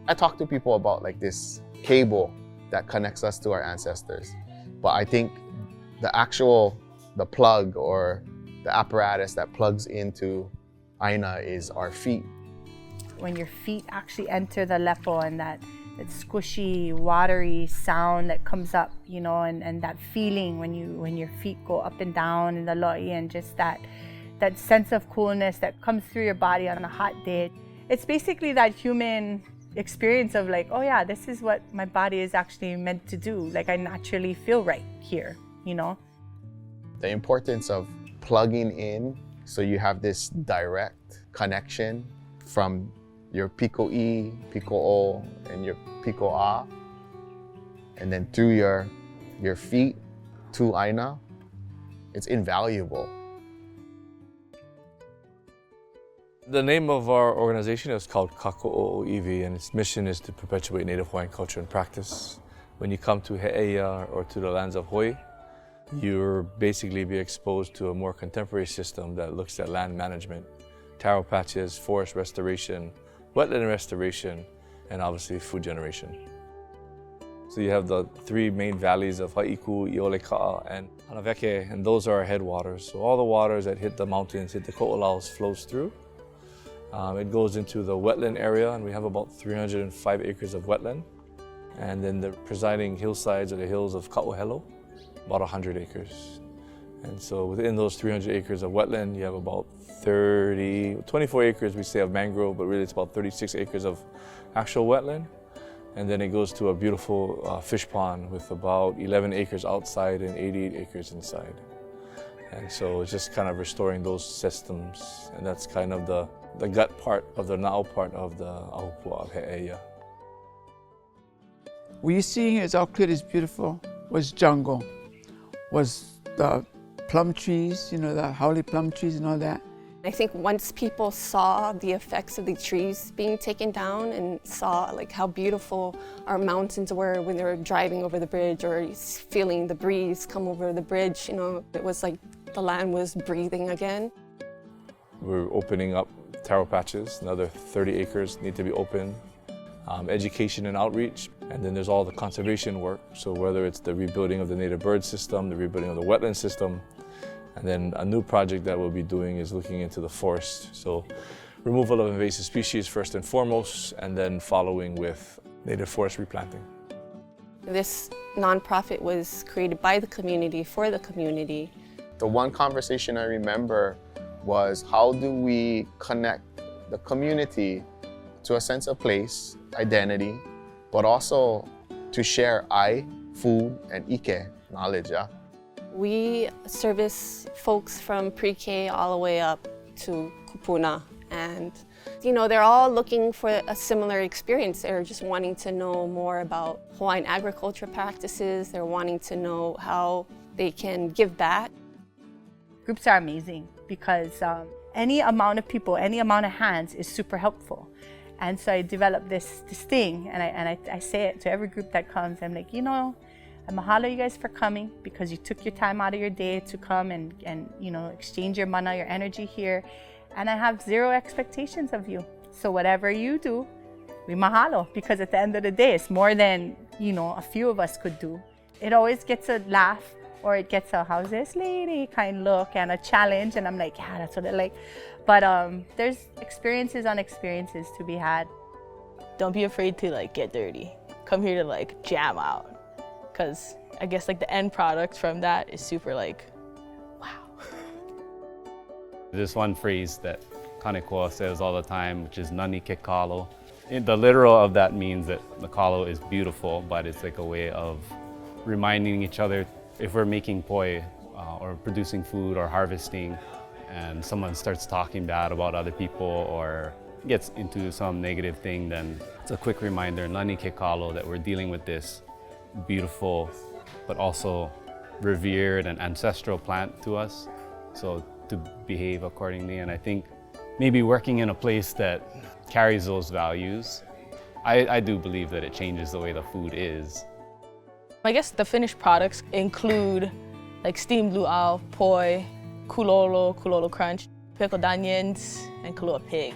I talk to people about like this cable that connects us to our ancestors. But I think the plug or the apparatus that plugs into ʻāina is our feet. When your feet actually enter the lepo and that squishy, watery sound that comes up, you know, and that feeling when your feet go up and down in the loʻi, and just that sense of coolness that comes through your body on a hot day. It's basically that human experience of like, oh yeah, this is what my body is actually meant to do. Like I naturally feel right here, you know? The importance of plugging in so you have this direct connection from your pikoʻi, pikoʻo, and your pikoʻa, and then through your feet to ʻāina, it's invaluable. The name of our organization is called Kākoʻoʻ Ōiwi, and its mission is to perpetuate Native Hawaiian culture and practice. When you come to He'eia or to the lands of Hawaii, you'll basically be exposed to a more contemporary system that looks at land management, taro patches, forest restoration, wetland restoration, and obviously food generation. So you have the three main valleys of Haiku, Ioleka'a, and Hanaweke, and those are our headwaters. So all the waters that hit the mountains, hit the ko'olaus, flows through. It goes into the wetland area, and we have about 305 acres of wetland. And then the presiding hillsides or the hills of Ka'ohelo, about 100 acres. And so within those 300 acres of wetland, you have about 24 acres we say of mangrove, but really it's about 36 acres of actual wetland. And then it goes to a beautiful fish pond with about 11 acres outside and 88 acres inside. And so it's just kind of restoring those systems. And that's kind of the gut part of the na'au part of the ahupua of He'eia. Were you seeing as all clear as beautiful was jungle, was the plum trees, you know, the haole plum trees and all that. I think once people saw the effects of the trees being taken down and saw like how beautiful our mountains were when they were driving over the bridge or feeling the breeze come over the bridge, you know, it was like the land was breathing again. We're opening up taro patches, another 30 acres need to be opened. Education and outreach, and then there's all the conservation work. So whether it's the rebuilding of the native bird system, the rebuilding of the wetland system, and then a new project that we'll be doing is looking into the forest. So removal of invasive species first and foremost, and then following with native forest replanting. This nonprofit was created by the community, for the community. The one conversation I remember was how do we connect the community to a sense of place, identity, but also to share food, and ike, knowledge. Yeah? We service folks from pre-K all the way up to kupuna, and you know, they're all looking for a similar experience. They're just wanting to know more about Hawaiian agriculture practices. They're wanting to know how they can give back. Groups are amazing because any amount of people, any amount of hands is super helpful. And so I developed this thing, and I say it to every group that comes. I'm like, you know, I mahalo you guys for coming because you took your time out of your day to come and you know, exchange your mana, your energy here. And I have zero expectations of you. So whatever you do, we mahalo, because at the end of the day, it's more than, you know, a few of us could do. It always gets a laugh, or it gets a how's this lady kind look and a challenge, and I'm like, yeah, that's what I like. But there's experiences on experiences to be had. Don't be afraid to like get dirty. Come here to like jam out, because I guess like the end product from that is super like, wow. There's one phrase that Kākoʻo says all the time, which is nani ke kalo. The literal of that means that the kalo is beautiful, but it's like a way of reminding each other if we're making poi or producing food or harvesting, and someone starts talking bad about other people or gets into some negative thing, then it's a quick reminder, nani ke kalo, that we're dealing with this beautiful but also revered and ancestral plant to us, so to behave accordingly. And I think maybe working in a place that carries those values, I do believe that it changes the way the food is. I guess the finished products include like steamed luau, poi, kulolo crunch, pickled onions, and kalua pig.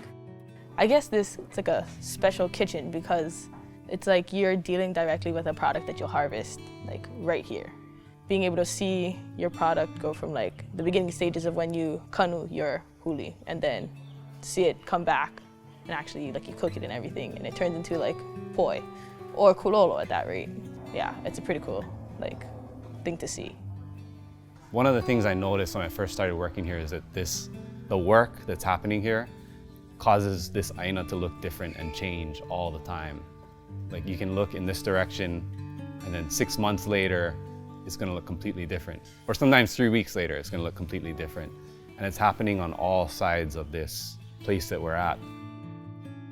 I guess it's like a special kitchen because it's like you're dealing directly with a product that you'll harvest, like right here. Being able to see your product go from like the beginning stages of when you kanu your huli and then see it come back and actually like you cook it and everything and it turns into like poi or kulolo at that rate. Yeah, it's a pretty cool like thing to see. One of the things I noticed when I first started working here is that the work that's happening here causes this ʻāina to look different and change all the time. Like you can look in this direction and then 6 months later, it's gonna look completely different. Or sometimes 3 weeks later, it's gonna look completely different. And it's happening on all sides of this place that we're at.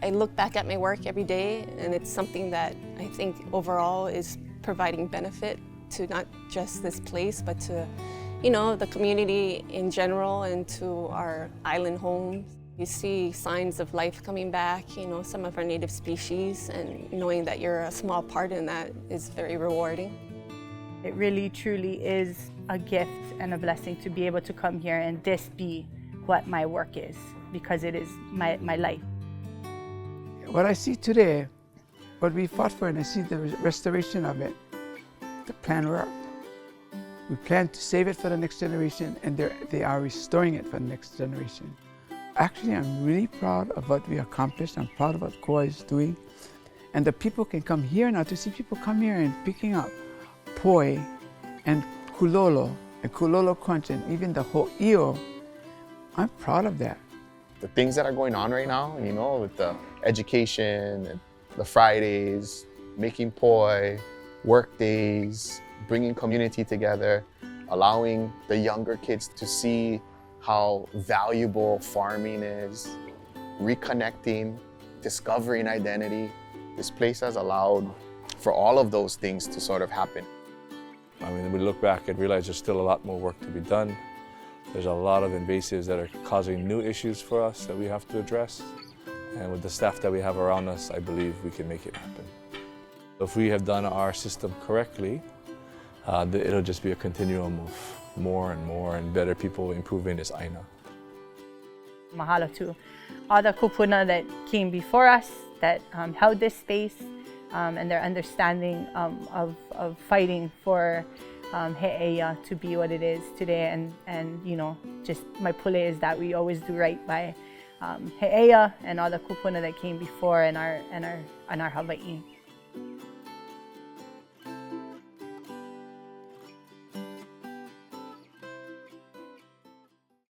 I look back at my work every day and it's something that I think overall is providing benefit to not just this place, but to, you know, the community in general and to our island homes. You see signs of life coming back, you know, some of our native species, and knowing that you're a small part in that is very rewarding. It really truly is a gift and a blessing to be able to come here and this be what my work is, because it is my life. What I see today, what we fought for, and I see the restoration of it, the plan worked. We plan to save it for the next generation, and they are restoring it for the next generation. Actually, I'm really proud of what we accomplished. I'm proud of what Kākoʻo is doing. And the people can come here now, to see people come here and picking up poi and kulolo and kulolo crunch and even the ho'io. I'm proud of that. The things that are going on right now, you know, with the education, and the Fridays, making poi, work days, bringing community together, allowing the younger kids to see how valuable farming is, reconnecting, discovering identity. This place has allowed for all of those things to sort of happen. I mean, when we look back and realize there's still a lot more work to be done. There's a lot of invasives that are causing new issues for us that we have to address. And with the staff that we have around us, I believe we can make it happen. If we have done our system correctly, it'll just be a continuum of more and more and better people improving this ʻāina. Mahalo to all the kupuna that came before us, that held this space, and their understanding of fighting for He'eia to be what it is today. And you know, just my pule is that we always do right by He'eia and all the kupuna that came before and our Hawaiʻi.